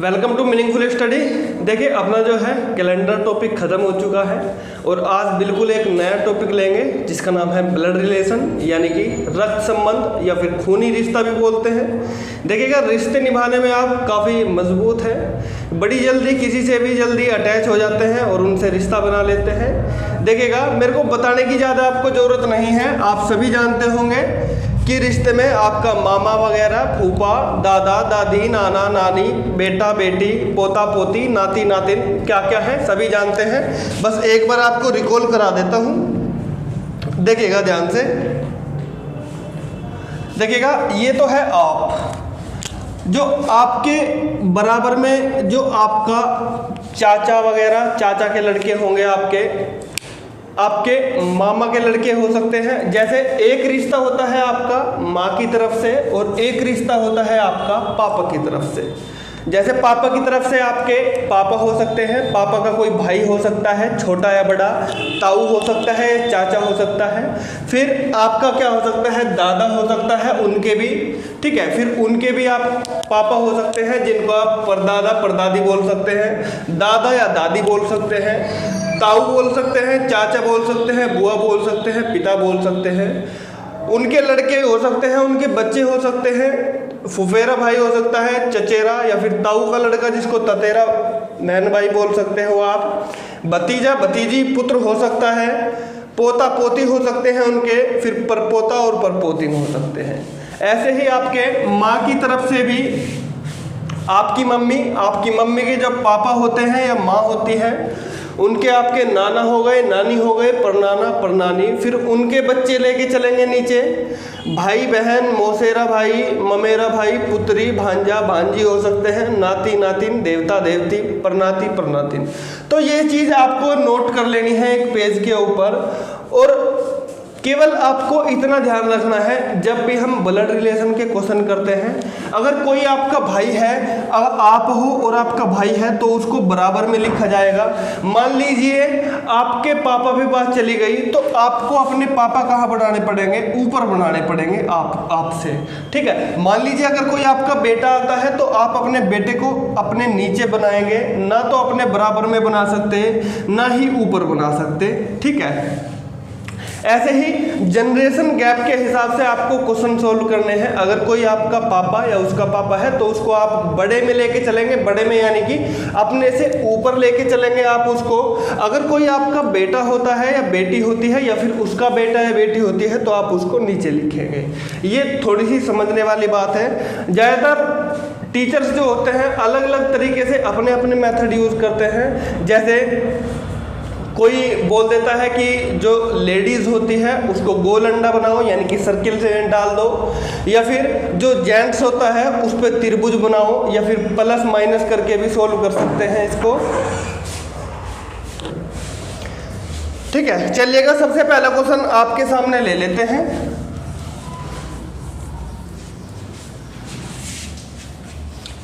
Welcome to meaningful study. देखिए अपना जो है कैलेंडर टॉपिक ख़त्म हो चुका है और आज बिल्कुल एक नया टॉपिक लेंगे जिसका नाम है ब्लड रिलेशन, यानी कि रक्त संबंध या फिर खूनी रिश्ता भी बोलते हैं। देखिएगा रिश्ते निभाने में आप काफ़ी मजबूत हैं, बड़ी जल्दी किसी से भी जल्दी अटैच हो जाते हैं और उनसे रिश्ता बना लेते हैं। देखिएगा मेरे को बताने की ज़्यादा आपको ज़रूरत नहीं है, आप सभी जानते होंगे कि रिश्ते में आपका मामा वगैरह, फूफा, दादा दादी, नाना नानी, बेटा बेटी, पोता पोती, नाती नातिन क्या क्या है सभी जानते हैं। बस एक बार आपको रिकॉल करा देता हूँ, देखिएगा ध्यान से। देखिएगा ये तो है आप, जो आपके बराबर में जो आपका चाचा वगैरह, चाचा के लड़के होंगे, आपके मामा के लड़के हो सकते हैं। जैसे एक रिश्ता होता है आपका माँ की तरफ से और एक रिश्ता होता है आपका पापा की तरफ से। जैसे पापा की तरफ से आपके पापा हो सकते हैं, पापा का कोई भाई हो सकता है, छोटा या बड़ा, ताऊ हो सकता है, चाचा हो सकता है। फिर आपका क्या हो सकता है, दादा हो सकता है, उनके भी, ठीक है। फिर उनके भी आप पापा हो सकते हैं जिनको आप परदादा परदादी बोल सकते हैं, दादा या दादी बोल सकते हैं, ताऊ बोल सकते हैं, चाचा बोल सकते हैं, बुआ बोल सकते हैं, पिता बोल सकते हैं। उनके लड़के हो सकते हैं, उनके बच्चे हो सकते हैं, फुफेरा भाई हो सकता है, चचेरा या फिर ताऊ का लड़का जिसको ततेरा बहन भाई बोल सकते हो आप, भतीजा भतीजी पुत्र हो सकता है, पोता पोती हो सकते हैं उनके, फिर परपोता और परपोती हो सकते हैं। ऐसे ही आपके माँ की तरफ से भी आपकी मम्मी के जब पापा होते हैं या माँ होती है, उनके आपके नाना हो गए, नानी हो गए, परनाना परनानी। फिर उनके बच्चे लेके चलेंगे नीचे, भाई बहन, मौसेरा भाई, ममेरा भाई, पुत्री भांजा भांजी हो सकते हैं, नाती नातिन, देवता देवती, परनाती परनातिन। तो ये चीज़ आपको नोट कर लेनी है एक पेज के ऊपर। और केवल आपको इतना ध्यान रखना है, जब भी हम ब्लड रिलेशन के क्वेश्चन करते हैं, अगर कोई आपका भाई है, अगर आप हो और आपका भाई है तो उसको बराबर में लिखा जाएगा। मान लीजिए आपके पापा भी बात चली गई तो आपको अपने पापा कहाँ बनाने पड़ेंगे, ऊपर बनाने पड़ेंगे आपसे, ठीक है। मान लीजिए अगर कोई आपका बेटा आता है तो आप अपने बेटे को अपने नीचे बनाएंगे, ना तो अपने बराबर में बना सकते, ना ही ऊपर बना सकते, ठीक है। ऐसे ही जनरेशन गैप के हिसाब से आपको क्वेश्चन सोल्व करने हैं। अगर कोई आपका पापा या उसका पापा है तो उसको आप बड़े में लेके चलेंगे, बड़े में यानी कि अपने से ऊपर लेके चलेंगे आप उसको। अगर कोई आपका बेटा होता है या बेटी होती है या फिर उसका बेटा या बेटी होती है तो आप उसको नीचे लिखेंगे। ये थोड़ी सी समझने वाली बात है। ज़्यादातर टीचर्स जो होते हैं अलग अलग तरीके से अपने अपने मेथड यूज़ करते हैं। जैसे कोई बोल देता है कि जो लेडीज़ होती है उसको गोल अंडा बनाओ, यानी कि सर्किल से डाल दो, या फिर जो जेंट्स होता है उस पर त्रिभुज बनाओ, या फिर प्लस माइनस करके भी सोल्व कर सकते हैं इसको, ठीक है। चलिएगा सबसे पहला क्वेश्चन आपके सामने ले लेते हैं।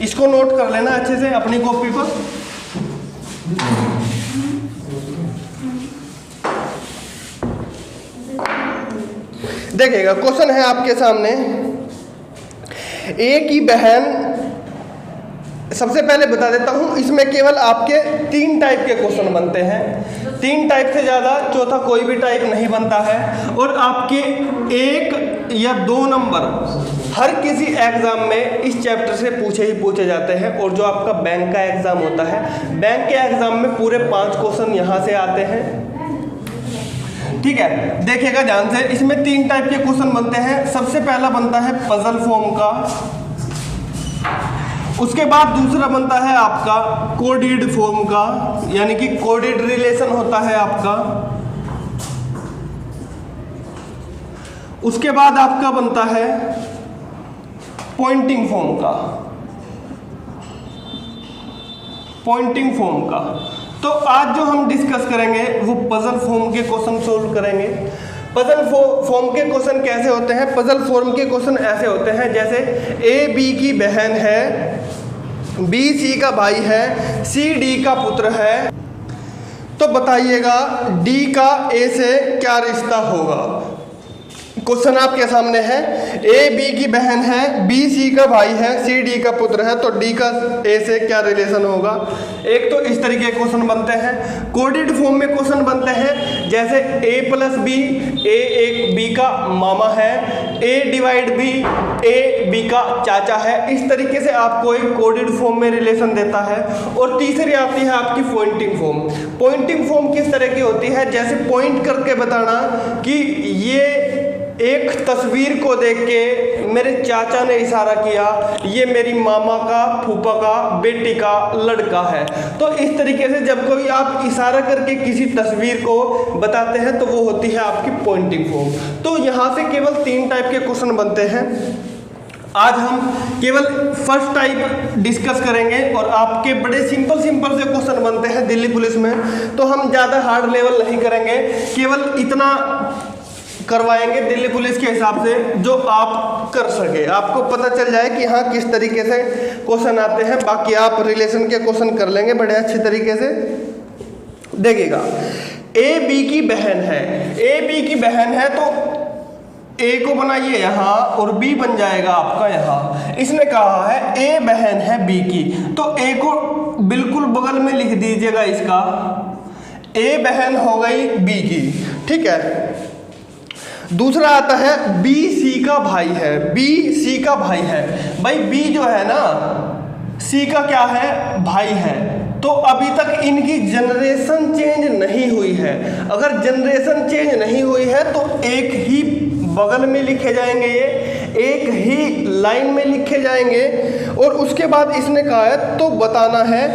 इसको नोट कर लेना अच्छे से अपनी कॉपी पर। देखिएगा क्वेश्चन है आपके सामने, एक ही बहन, सबसे पहले बता देता हूं इसमें केवल आपके 3 टाइप के क्वेश्चन बनते हैं, 3 टाइप से ज़्यादा चौथा कोई भी टाइप नहीं बनता है। और आपके 1 या 2 नंबर हर किसी एग्ज़ाम में इस चैप्टर से पूछे जाते हैं। और जो आपका बैंक का एग्ज़ाम होता है, बैंक के एग्ज़ाम में पूरे 5 क्वेश्चन यहाँ से आते हैं, ठीक है। देखिएगा ध्यान से, इसमें 3 टाइप के क्वेश्चन बनते हैं। सबसे पहला बनता है पजल फॉर्म का, उसके बाद दूसरा बनता है आपका कोडेड फॉर्म का, यानी कि कोडेड रिलेशन होता है आपका। उसके बाद आपका बनता है पॉइंटिंग फॉर्म का, पॉइंटिंग फॉर्म का। तो आज जो हम डिस्कस करेंगे वो पजल फॉर्म के क्वेश्चन सोल्व करेंगे। पजल फॉर्म के क्वेश्चन कैसे होते हैं? पजल फॉर्म के क्वेश्चन ऐसे होते हैं, जैसे ए बी की बहन है, बी सी का भाई है, सी डी का पुत्र है, तो बताइएगा डी का ए से क्या रिश्ता होगा। क्वेश्चन आपके सामने है, ए बी की बहन है, बी सी का भाई है, सी डी का पुत्र है, तो डी का ए से क्या रिलेशन होगा। एक तो इस तरीके के क्वेश्चन बनते हैं। कोडेड फॉर्म में क्वेश्चन बनते हैं जैसे ए प्लस बी, ए एक बी का मामा है, ए डिवाइड बी, ए बी का चाचा है। इस तरीके से आपको एक कोडेड फॉर्म में रिलेशन देता है। और तीसरी आती है आपकी पॉइंटिंग फॉर्म। पॉइंटिंग फॉर्म किस तरह की होती है, जैसे पॉइंट करके बताना कि ये एक तस्वीर को देख के मेरे चाचा ने इशारा किया, ये मेरी मामा का फूफा का बेटी का लड़का है। तो इस तरीके से जब कोई आप इशारा करके किसी तस्वीर को बताते हैं तो वो होती है आपकी पॉइंटिंग फॉर्म। तो यहाँ से केवल 3 टाइप के क्वेश्चन बनते हैं। आज हम केवल फर्स्ट टाइप डिस्कस करेंगे और आपके बड़े सिंपल से क्वेश्चन बनते हैं दिल्ली पुलिस में। तो हम ज़्यादा हार्ड लेवल नहीं करेंगे, केवल इतना करवाएंगे दिल्ली पुलिस के हिसाब से जो आप कर सके, आपको पता चल जाए कि हाँ किस तरीके से क्वेश्चन आते हैं। बाकी आप रिलेशन के क्वेश्चन कर लेंगे बड़े अच्छे तरीके से। देखिएगा, ए बी की बहन है, ए बी की बहन है तो ए को बनाइए यहाँ और बी बन जाएगा आपका यहाँ। इसने कहा है ए बहन है बी की, तो ए को बिल्कुल बगल में लिख दीजिएगा इसका, ए बहन हो गई बी की, ठीक है। दूसरा आता है बी सी का भाई है, बी सी का भाई है। भाई बी जो है ना, सी का क्या है, भाई है। तो अभी तक इनकी जनरेशन चेंज नहीं हुई है। अगर जनरेशन चेंज नहीं हुई है तो एक ही बगल में लिखे जाएंगे, ये एक ही लाइन में लिखे जाएंगे। और उसके बाद इसने कहा है तो बताना है,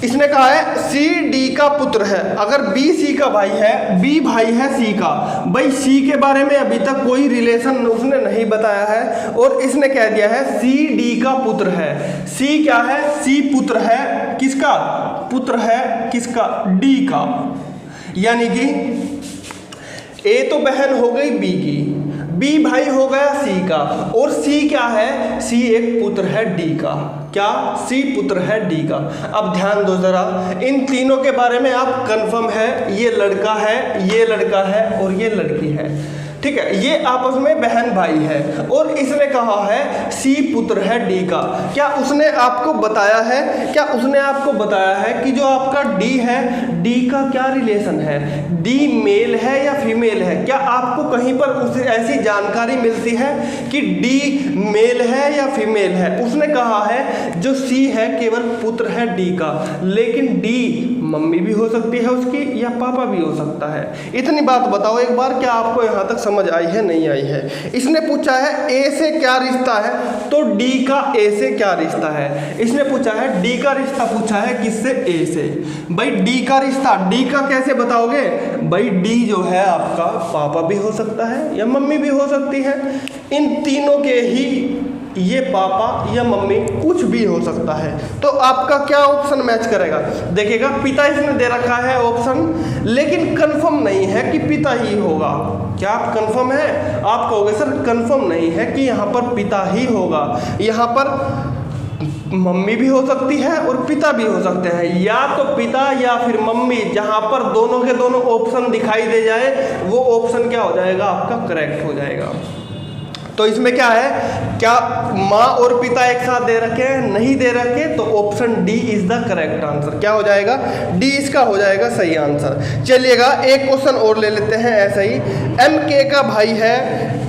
इसने कहा है सी डी का पुत्र है। अगर बी सी का भाई है, बी भाई है सी का, भाई सी के बारे में अभी तक कोई रिलेशन उसने नहीं बताया है और इसने कह दिया है सी डी का पुत्र है। सी क्या है, सी पुत्र है किसका, पुत्र है किसका, डी का। यानी कि ए तो बहन हो गई बी की, बी भाई हो गया सी का, और सी क्या है, सी एक पुत्र है डी का। क्या, सी पुत्र है डी का। अब ध्यान दो जरा, इन तीनों के बारे में आप कंफर्म है, ये लड़का है, ये लड़का है और ये लड़की है, ठीक है। ये आपस में बहन भाई है और इसने कहा है सी पुत्र है डी का। क्या उसने आपको बताया है, क्या उसने आपको बताया है कि जो आपका डी है, डी का क्या रिलेशन है, डी मेल है या फीमेल है। क्या आपको कहीं पर उसे ऐसी जानकारी मिलती है कि डी मेल है या फीमेल है। उसने कहा है जो सी है केवल पुत्र है डी का, लेकिन डी मम्मी भी हो सकती है उसकी या पापा भी हो सकता है। इतनी बात बताओ एक बार, क्या आपको यहाँ तक समझ आई है, नहीं आई है। इसने पूछा है ए से क्या रिश्ता है, तो डी का ए से क्या रिश्ता है। इसने पूछा है डी का रिश्ता, पूछा है किससे, ए से। भाई डी का रिश्ता, डी का कैसे बताओगे, भाई डी जो है आपका पापा भी हो सकता है या मम्मी भी हो सकती है। इन तीनों के ही ये पापा या मम्मी कुछ भी हो सकता है। तो आपका क्या ऑप्शन मैच करेगा, देखिएगा पिता इसने दे रखा है ऑप्शन, लेकिन कंफर्म नहीं है कि पिता ही होगा। क्या आप कंफर्म है, आप कहोगे सर कंफर्म नहीं है कि यहाँ पर पिता ही होगा। यहाँ पर मम्मी भी हो सकती है और पिता भी हो सकते हैं, या तो पिता या फिर मम्मी। जहाँ पर दोनों के दोनों ऑप्शन दिखाई दे जाए वो ऑप्शन क्या हो जाएगा, आपका करेक्ट हो जाएगा। तो इसमें क्या है, क्या माँ और पिता एक साथ दे रखे हैं, नहीं दे रखे, तो option D is the correct answer. क्या हो जाएगा, डी इसका हो जाएगा सही आंसर। चलिएगा एक क्वेश्चन और ले लेते हैं ऐसा ही। एम के का भाई है,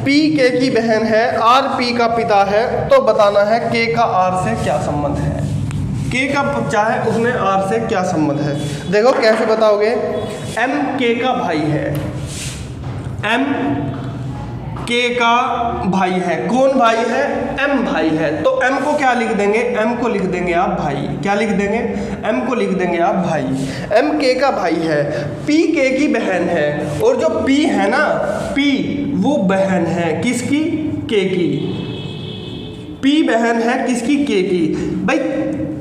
पी के की बहन है, आर पी का पिता है, तो बताना है के का आर से क्या संबंध है। के का बच्चा है, उसने आर से क्या संबंध है। देखो कैसे बताओगे, एम के का भाई है, एम के का भाई है, कौन भाई है, एम भाई है। तो एम को क्या लिख देंगे, एम को लिख देंगे आप भाई। क्या लिख देंगे, एम को लिख देंगे आप भाई। एम के का भाई है, पी के की बहन है, और जो पी है ना, पी वो बहन है किसकी, के की। पी बहन है किसकी, के की। भाई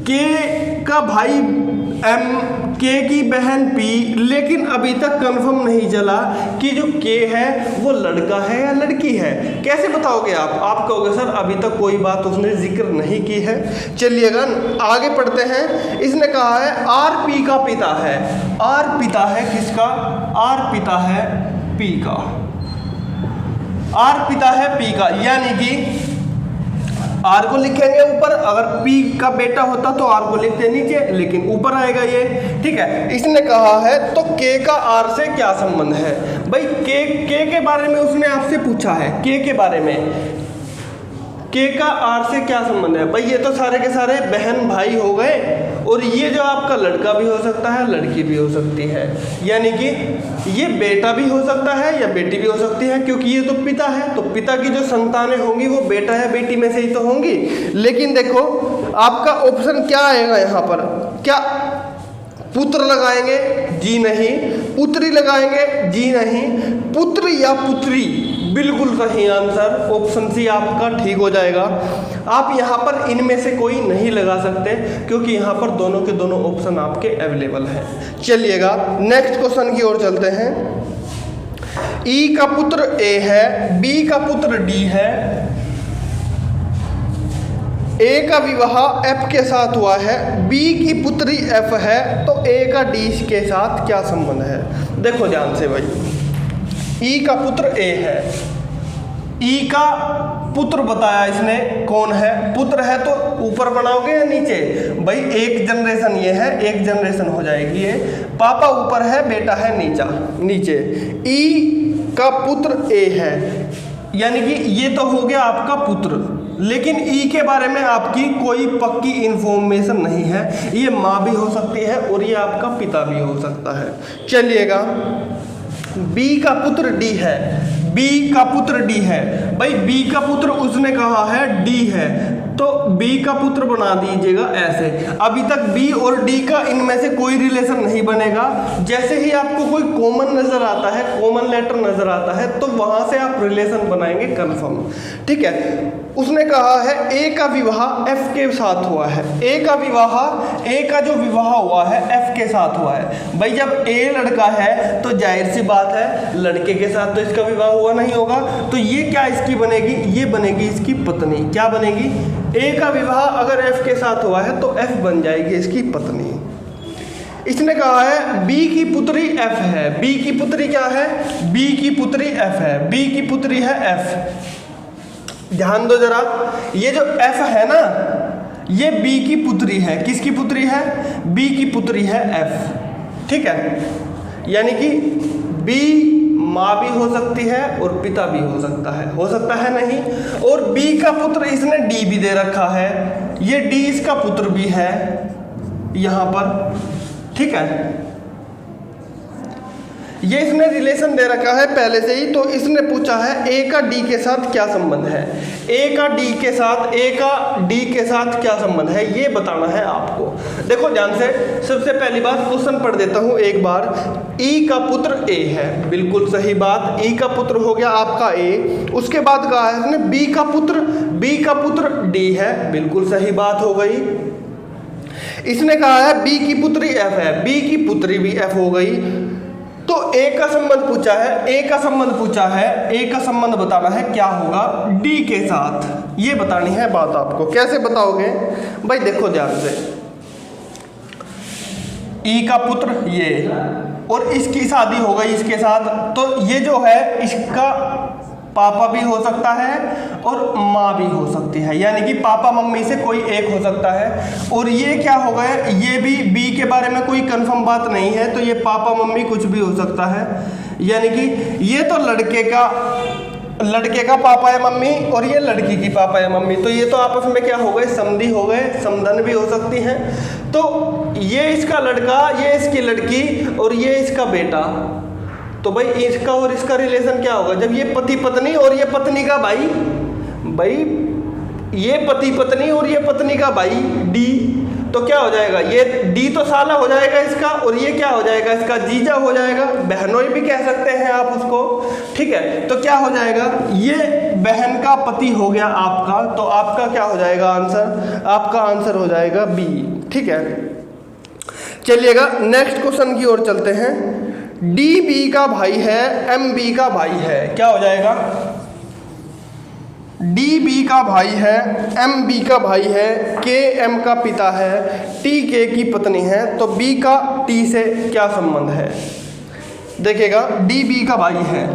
के का भाई एम, के की बहन पी, लेकिन अभी तक कंफर्म नहीं चला कि जो के है वो लड़का है या लड़की है। कैसे बताओगे आप कहोगे सर अभी तक कोई बात उसने जिक्र नहीं की है। चलिएगा आगे पढ़ते हैं। इसने कहा है आर पी का पिता है, आर पिता है किसका, आर पिता है पी का। आर पिता है पी का, यानी कि आर को लिखेंगे ऊपर, अगर पी का बेटा होता तो आर को लिखते नीचे, लेकिन ऊपर आएगा ये। ठीक है, इसने कहा है तो के का आर से क्या संबंध है। भाई के बारे में उसने आपसे पूछा है, के बारे में, के का आर से क्या संबंध है। भाई ये तो सारे के सारे बहन भाई हो गए, और ये जो आपका लड़का भी हो सकता है, लड़की भी हो सकती है, यानी कि ये बेटा भी हो सकता है या बेटी भी हो सकती है, क्योंकि ये तो पिता है, तो पिता की जो संतानें होंगी वो बेटा है बेटी में से ही तो होंगी। लेकिन देखो आपका ऑप्शन क्या आएगा यहाँ पर, क्या पुत्र लगाएंगे? जी नहीं। पुत्री लगाएंगे? जी नहीं। पुत्र या पुत्री, बिल्कुल सही आंसर, ऑप्शन सी आपका ठीक हो जाएगा। आप यहाँ पर इनमें से कोई नहीं लगा सकते, क्योंकि यहाँ पर दोनों के दोनों ऑप्शन आपके अवेलेबल हैं। चलिएगा नेक्स्ट क्वेश्चन की ओर चलते हैं। ई का पुत्र ए है, बी का पुत्र डी है, ए का विवाह एफ के साथ हुआ है, बी की पुत्री एफ है, तो ए का डी के साथ क्या संबंध है। देखो ध्यान से भाई, ई का पुत्र ए है, ई का पुत्र बताया इसने कौन है, पुत्र है तो ऊपर बनाओगे या नीचे। भाई एक जनरेशन ये है, एक जनरेशन हो जाएगी ये। पापा ऊपर है, बेटा है नीचे। ई का पुत्र ए है, यानी कि ये तो हो गया आपका पुत्र, लेकिन ई के बारे में आपकी कोई पक्की इंफॉर्मेशन नहीं है। ये माँ भी हो सकती है और ये आपका पिता भी हो सकता है। चलिएगा, बी का पुत्र डी है, बी का पुत्र डी है। भाई बी का पुत्र उसने कहा है डी है, तो बी का पुत्र बना दीजिएगा ऐसे। अभी तक बी और डी का इनमें से कोई रिलेशन नहीं बनेगा। जैसे ही आपको कोई कॉमन नजर आता है, कॉमन लेटर नजर आता है, तो वहां से आप रिलेशन बनाएंगे कंफर्म। ठीक है, उसने कहा है ए का विवाह एफ के साथ हुआ है, ए का विवाह, ए का जो विवाह हुआ है एफ के साथ हुआ है। भाई जब ए लड़का है तो जाहिर सी बात है लड़के के साथ तो इसका विवाह हुआ नहीं होगा, तो ये क्या इसकी बनेगी, ये बनेगी इसकी पत्नी। क्या बनेगी, ए का विवाह अगर एफ के साथ हुआ है तो एफ बन जाएगी इसकी पत्नी। इसने कहा है बी की पुत्री एफ है, बी की पुत्री क्या है, बी की पुत्री एफ है, बी की पुत्री है एफ। ध्यान दो जरा, ये जो एफ है ना, ये बी की पुत्री है। किसकी पुत्री है, बी की पुत्री है एफ। ठीक है, यानी कि बी माँ भी हो सकती है और पिता भी हो सकता है नहीं। और बी का पुत्र इसने डी भी दे रखा है, ये डी इसका पुत्र भी है यहाँ पर। ठीक है, ये इसने रिलेशन दे रखा है पहले से ही, तो इसने पूछा है ए का डी के साथ क्या संबंध है, ए का डी के साथ क्या संबंध है, ये बताना है आपको। देखो ध्यान से, सबसे पहली बात क्वेश्चन पढ़ देता हूँ एक बार। ई का पुत्र ए है, बिल्कुल सही बात, ई का पुत्र हो गया आपका ए। उसके बाद कहा है इसने बी का पुत्र डी है, बिल्कुल सही बात हो गई। इसने कहा है बी की पुत्री एफ है, बी की पुत्री भी एफ हो गई। तो ए का संबंध पूछा है, ए का संबंध बताना है क्या होगा डी के साथ, ये बतानी है बात आपको। कैसे बताओगे भाई, देखो ध्यान से, ई का पुत्र ये, और इसकी शादी हो गई इसके साथ, तो ये जो है इसका पापा भी हो सकता है और माँ भी हो सकती है, यानी कि पापा मम्मी से कोई एक हो सकता है। और ये क्या हो गया, ये भी बी के बारे में कोई कंफर्म बात नहीं है, तो ये पापा मम्मी कुछ भी हो सकता है, यानी कि ये तो लड़के का पापा या मम्मी और ये लड़की की पापा या मम्मी, तो ये तो आपस में क्या हो गए, समधी हो गए, समधन भी हो सकती हैं। तो ये इसका लड़का, ये इसकी लड़की और ये इसका बेटा, तो भाई इसका और इसका रिलेशन क्या होगा, जब ये पति पत्नी और ये पत्नी का भाई, ये पति पत्नी और ये पत्नी का भाई डी, तो क्या हो जाएगा, ये डी तो साला हो जाएगा इसका, और ये क्या हो जाएगा इसका जीजा हो जाएगा, बहनोई भी कह सकते हैं आप उसको। ठीक है, तो क्या हो जाएगा, ये बहन का पति हो गया आपका, तो आपका क्या हो जाएगा आंसर, आपका आंसर हो जाएगा बी। ठीक है, चलिएगा नेक्स्ट क्वेश्चन की ओर चलते हैं। डी बी का भाई है, एम बी का भाई है, क्या हो जाएगा, डी बी का भाई है, एम बी का भाई है, के एम का पिता है, टी के की पत्नी है, तो बी का टी से क्या संबंध है। देखिएगा, डी बी का भाई है,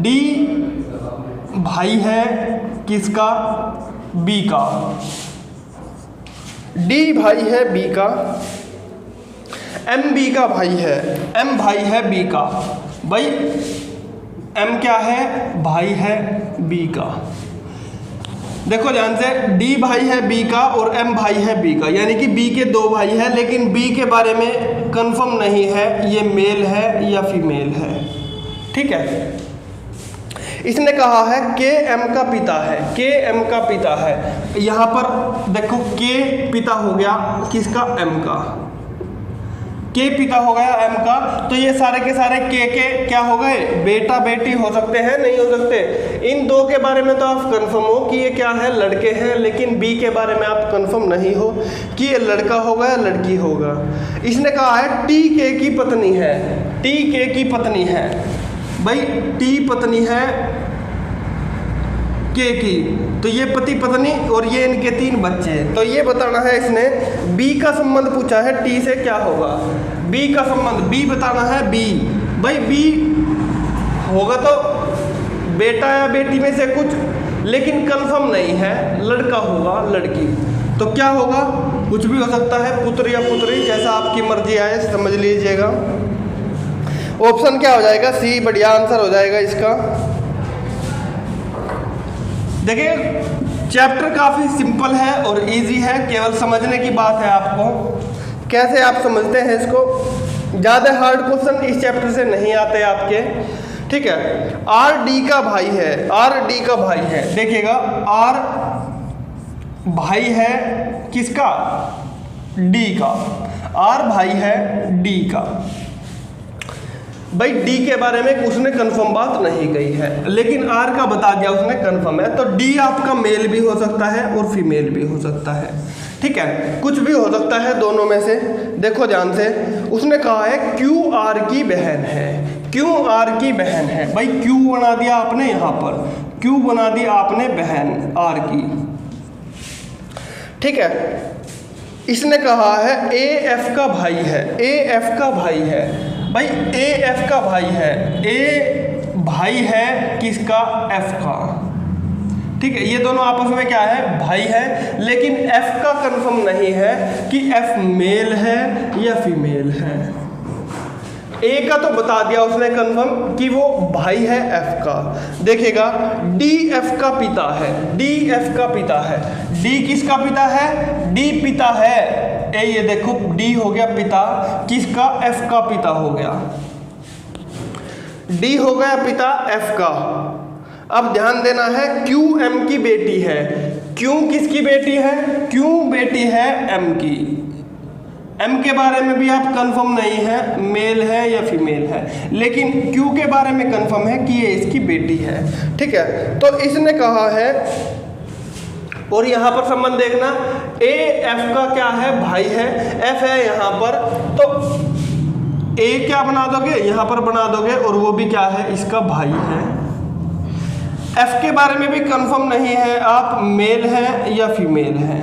डी भाई है किसका? बी का। डी भाई है बी का, एम बी का भाई है, एम भाई है बी का। भाई एम क्या है? भाई है बी का। देखो ध्यान से, डी भाई है बी का और एम भाई है बी का, यानी कि बी के दो भाई हैं, लेकिन बी के बारे में कंफर्म नहीं है ये मेल है या फीमेल है। ठीक है, इसने कहा है के एम का पिता है, के एम का पिता है। यहाँ पर देखो के पिता हो गया किसका? एम का। के पिता हो गया एम का, तो ये सारे के सारे के क्या हो गए? बेटा बेटी हो सकते हैं, नहीं हो सकते? इन दो के बारे में तो आप कंफर्म हो कि ये क्या है? लड़के हैं, लेकिन बी के बारे में आप कंफर्म नहीं हो कि ये लड़का होगा या लड़की होगा। इसने कहा है टी के की पत्नी है, टी के की पत्नी है। भाई टी पत्नी है के की, तो ये पति पत्नी और ये इनके 3 बच्चे। तो ये बताना है इसने। बी का संबंध पूछा है, टी से क्या होगा? बी का संबंध, बी बताना है बी। भाई बी होगा तो बेटा या बेटी में से कुछ, लेकिन कंफर्म नहीं है, लड़का होगा लड़की। तो क्या होगा? कुछ भी हो सकता है, पुत्र या पुत्री, जैसा आपकी मर्जी आए समझ लीजिएगा। ऑप्शन क्या हो जाएगा? सी बढ़िया आंसर हो जाएगा इसका। देखिए चैप्टर काफ़ी सिंपल है और इजी है, केवल समझने की बात है आपको कैसे आप समझते हैं इसको। ज़्यादा हार्ड क्वेश्चन इस चैप्टर से नहीं आते आपके। ठीक है, आर डी का भाई है, आर डी का भाई है। देखिएगा आर भाई है किसका? डी का। आर भाई है डी का। भाई डी के बारे में उसने कंफर्म बात नहीं कही है, लेकिन आर का बता दिया उसने कंफर्म है। तो डी आपका मेल भी हो सकता है और फीमेल भी हो सकता है। ठीक है, कुछ भी हो सकता है दोनों में से। देखो ध्यान से, उसने कहा है क्यू आर की बहन है, क्यू आर की बहन है। भाई क्यू बना दिया आपने, यहाँ पर क्यू बना दी आपने बहन आर की। ठीक है, इसने कहा है ए एफ का भाई है, ए एफ का भाई है। भाई ए एफ का भाई है, ए भाई है किसका? एफ का। ठीक है, ये दोनों आपस में क्या है? भाई है, लेकिन एफ का कंफर्म नहीं है कि एफ मेल है या फीमेल है। ए का तो बता दिया उसने कंफर्म कि वो भाई है एफ का। देखिएगा डी एफ का पिता है, डी एफ का पिता है। डी किसका पिता है? डी पिता है। ये देखो डी हो गया पिता किसका? एफ का पिता हो गया। डी हो गया पिता एफ का। अब ध्यान देना है, क्यू एम की बेटी है। क्यू किसकी बेटी है? क्यू बेटी है एम की। एम के बारे में भी आप कंफर्म नहीं है मेल है या फीमेल है, लेकिन क्यू के बारे में कंफर्म है कि ये इसकी बेटी है। ठीक है, तो इसने कहा है, और यहाँ पर संबंध देखना, ए एफ का क्या है? भाई है, एफ है यहाँ पर, तो ए क्या बना दोगे? यहाँ पर बना दोगे, और वो भी क्या है? इसका भाई है। एफ के बारे में भी कंफर्म नहीं है आप मेल है या फीमेल है।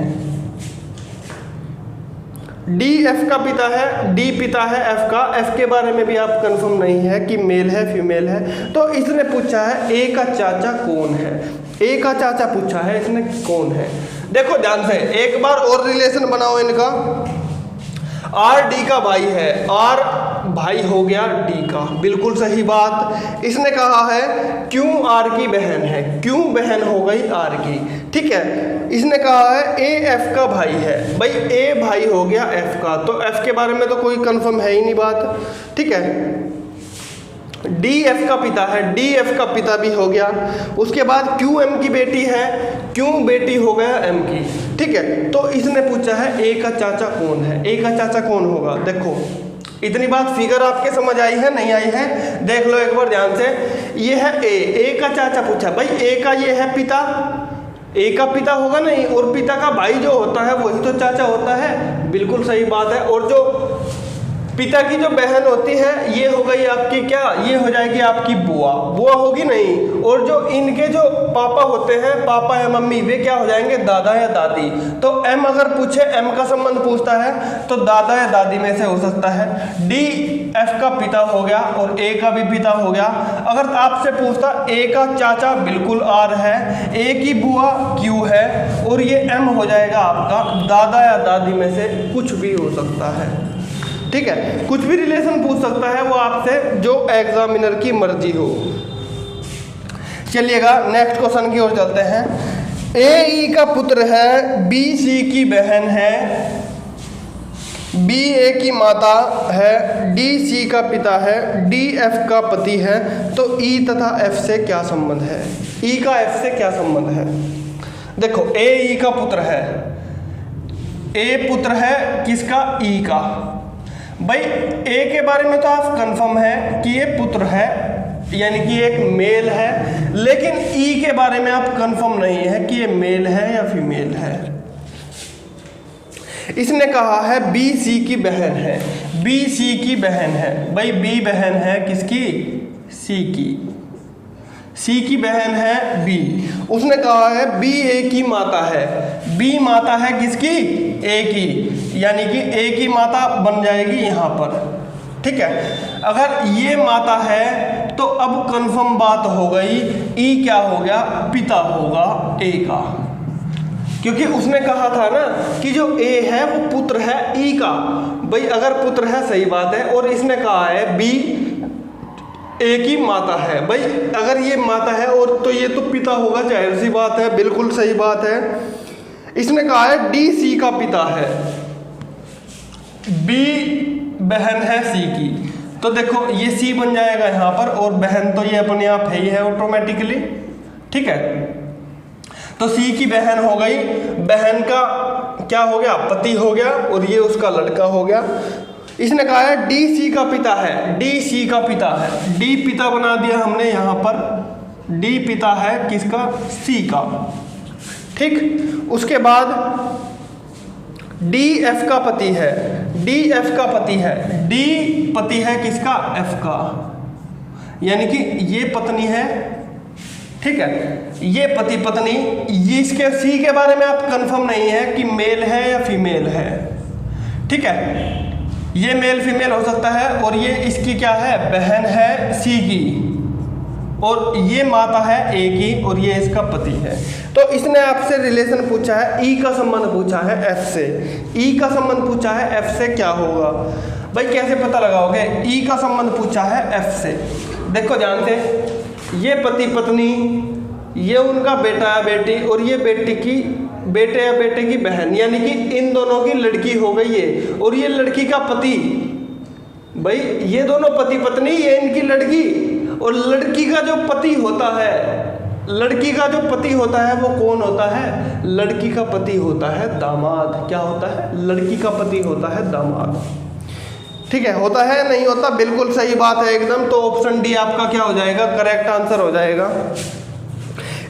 डी एफ का पिता है, डी पिता है एफ का, एफ के बारे में भी आप कंफर्म नहीं है कि मेल है फीमेल है। तो इसने पूछा है ए का चाचा कौन है, ए का चाचा पूछा है इसने कौन है। देखो ध्यान से, एक बार और रिलेशन बनाओ इनका। आर डी का भाई है, आर भाई हो गया डी का, बिल्कुल सही बात। इसने कहा है क्यू आर की बहन है, क्यू बहन हो गई आर की। ठीक है, इसने कहा है ए एफ का भाई है। भाई ए भाई हो गया एफ का, तो एफ के बारे में तो कोई कंफर्म है ही नहीं बात। ठीक है, डी एफ का पिता है, डी एफ का पिता भी हो गया। उसके बाद क्यू एम की बेटी है, क्यू बेटी हो गया एम की। ठीक है, तो इसने पूछा है ए का चाचा कौन है, ए का चाचा कौन होगा। देखो इतनी बात फिगर आपके समझ आई है नहीं आई है? देख लो एक बार ध्यान से। ये है ए का चाचा पूछा। भाई ए का ये है पिता, ए का पिता होगा नहीं, और पिता का भाई जो होता है वही तो चाचा होता है, बिल्कुल सही बात है। और जो पिता की जो बहन होती है ये हो गई आपकी क्या? ये हो जाएगी आपकी बुआ, बुआ होगी नहीं। और जो इनके जो पापा होते हैं, पापा या मम्मी, वे क्या हो जाएंगे? दादा या दादी। तो एम अगर पूछे, एम का संबंध पूछता है तो दादा या दादी में से हो सकता है। डी एफ का पिता हो गया और ए का भी पिता हो गया। अगर आपसे पूछता ए का चाचा बिल्कुल आर है, ए की बुआ क्यू है और ये एम हो जाएगा आपका दादा या दादी में से कुछ भी हो सकता है। ठीक है, कुछ भी रिलेशन पूछ सकता है वो आपसे, जो एग्जामिनर की मर्जी हो। चलिएगा नेक्स्ट क्वेश्चन की ओर चलते हैं। ए ई का पुत्र है, बी सी की बहन है, बी ए की माता है, डी सी का पिता है, डी एफ का पति है, तो ई तथा एफ से क्या संबंध है? ई का एफ से क्या संबंध है? देखो ए ई का पुत्र है, ए पुत्र है किसका? ई का। भाई ए के बारे में तो आप कंफर्म है कि ये पुत्र है, यानी कि एक मेल है, लेकिन ई के बारे में आप कंफर्म नहीं है कि ये मेल है या फीमेल है। इसने कहा है बी सी की बहन है, बी सी की बहन है। भाई बी बहन है किसकी? सी की। सी की बहन है बी। उसने कहा है बी ए की माता है, बी माता है किसकी? ए की, यानी कि ए की माता बन जाएगी यहाँ पर। ठीक है, अगर ये माता है तो अब कंफर्म बात हो गई, ई क्या हो गया? पिता होगा ए का, क्योंकि उसने कहा था ना कि जो ए है वो पुत्र है ई का। भाई अगर पुत्र है सही बात है, और इसने कहा है बी ए की माता है। भाई अगर ये माता है और तो ये तो पिता होगा, जाहिर सी बात है, बिल्कुल सही बात है। इसने कहा है डी सी का पिता है, बी बहन है सी की, तो देखो ये सी बन जाएगा यहाँ पर, और बहन तो ये अपने आप है ही है ऑटोमेटिकली। ठीक है, तो सी की बहन हो गई, बहन का क्या हो गया? पति हो गया, और ये उसका लड़का हो गया। इसने कहा है डी सी का पिता है, डी सी का पिता है, डी पिता बना दिया हमने यहाँ पर, डी पिता है किसका? सी का। ठीक, उसके बाद डी एफ का पति है, डी एफ का पति है, डी पति है किसका? एफ का, यानी कि ये पत्नी है। ठीक है, ये पति पत्नी, ये इसके सी के बारे में आप कंफर्म नहीं है कि मेल है या फीमेल है। ठीक है, ये मेल फीमेल हो सकता है, और ये इसकी क्या है? बहन है सी की, और ये माता है ए की, और ये इसका पति है। तो इसने आपसे रिलेशन पूछा है, ई का संबंध पूछा है एफ से, ई का संबंध पूछा है एफ से, क्या होगा? भाई कैसे पता लगाओगे? ई का संबंध पूछा है एफ से। देखो जानते, ये पति पत्नी, ये उनका बेटा या बेटी, और ये बेटी की बेटे या बेटे की बहन, यानी कि इन दोनों की लड़की हो गई है, और ये लड़की का पति। भाई ये दोनों पति पत्नी, ये इनकी लड़की, और लड़की का जो पति होता है, लड़की का जो पति होता है वो कौन होता है? लड़की का पति होता है दामाद। क्या होता है? लड़की का पति होता है दामाद। ठीक है, होता है नहीं होता? बिल्कुल सही बात है एकदम। तो ऑप्शन डी आपका क्या हो जाएगा? करेक्ट आंसर हो जाएगा।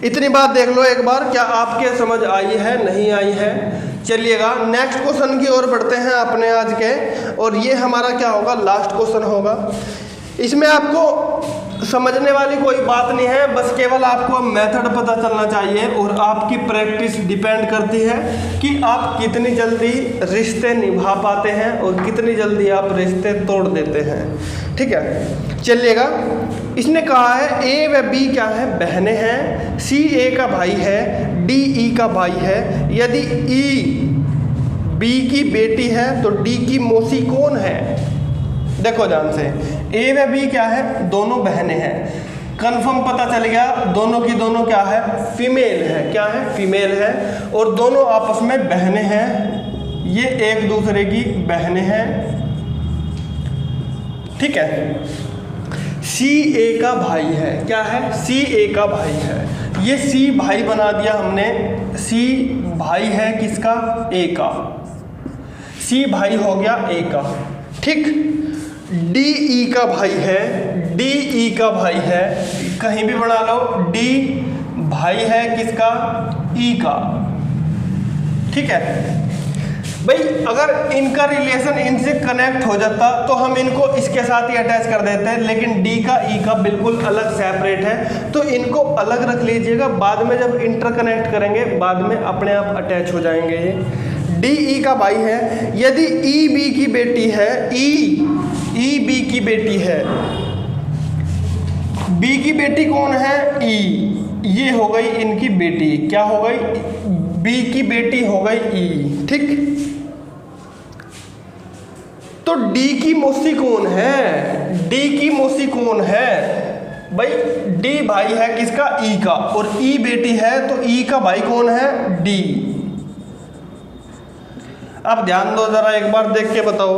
इतनी बात देख लो एक बार, क्या आपके समझ आई है नहीं आई है? चलिएगा नेक्स्ट क्वेश्चन की ओर बढ़ते हैं अपने आज के, और ये हमारा क्या होगा? लास्ट क्वेश्चन होगा। इसमें आपको समझने वाली कोई बात नहीं है, बस केवल आपको मेथड पता चलना चाहिए, और आपकी प्रैक्टिस डिपेंड करती है कि आप कितनी जल्दी रिश्ते निभा पाते हैं और कितनी जल्दी आप रिश्ते तोड़ देते हैं। ठीक है, चलिएगा। इसने कहा है ए व बी क्या है? बहनें हैं, सी ए का भाई है, डी ई का भाई है। यदि ई बी की बेटी है तो डी की मौसी कौन है? देखो ध्यान से, ए व बी क्या है? दोनों बहनें हैं। कंफर्म पता चल गया, दोनों की दोनों क्या है? फीमेल है। क्या है? फीमेल है, और दोनों आपस में बहनें हैं, ये एक दूसरे की बहनें हैं। ठीक है, सी ए का भाई है। क्या है? सी ए का भाई है, ये सी भाई बना दिया हमने, सी भाई है किसका? ए का, सी भाई हो गया ए का। ठीक, डी ई का भाई है, डी ई का भाई है, कहीं भी बना लो, डी भाई है किसका? ई का। ठीक है भाई, अगर इनका रिलेशन इनसे कनेक्ट हो जाता तो हम इनको इसके साथ ही अटैच कर देते हैं, लेकिन डी का ई का बिल्कुल अलग सेपरेट है, तो इनको अलग रख लीजिएगा। बाद में जब इंटरकनेक्ट करेंगे, बाद में अपने आप अटैच हो जाएंगे। ये डी ई का भाई है। यदि ई बी की बेटी है, ई ई बी की बेटी है। बी की बेटी कौन है? ई। ये हो गई इनकी बेटी, क्या हो गई? बी की बेटी हो गई ई, ठीक। तो डी की मौसी कौन है? डी की मौसी कौन है भाई? डी भाई है किसका? ई का, और ई बेटी है, तो ई का भाई कौन है? डी। अब ध्यान दो जरा, एक बार देख के बताओ।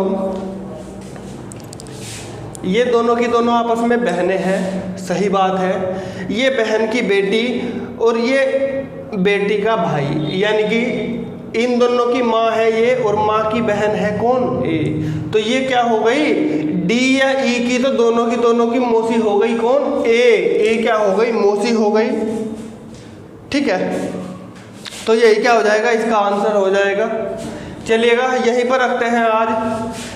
ये दोनों की दोनों आपस में बहनें हैं, सही बात है। ये बहन की बेटी और ये बेटी का भाई, यानी कि इन दोनों की माँ है ये, और माँ की बहन है कौन? ए। तो ये क्या हो गई? डी या ई की तो दोनों की मौसी हो गई कौन? ए। ए क्या हो गई? मौसी हो गई, ठीक है। तो यही क्या हो जाएगा? इसका आंसर हो जाएगा। चलिएगा यहीं पर रखते हैं आज।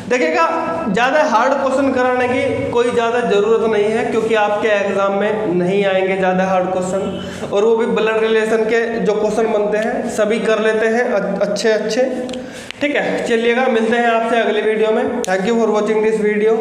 देखिएगा ज़्यादा हार्ड क्वेश्चन कराने की कोई ज़्यादा ज़रूरत नहीं है, क्योंकि आपके एग्ज़ाम में नहीं आएंगे ज़्यादा हार्ड क्वेश्चन, और वो भी ब्लड रिलेशन के जो क्वेश्चन बनते हैं सभी कर लेते हैं अच्छे, ठीक है। चलिएगा मिलते हैं आपसे अगले वीडियो में। Thank you for watching this video.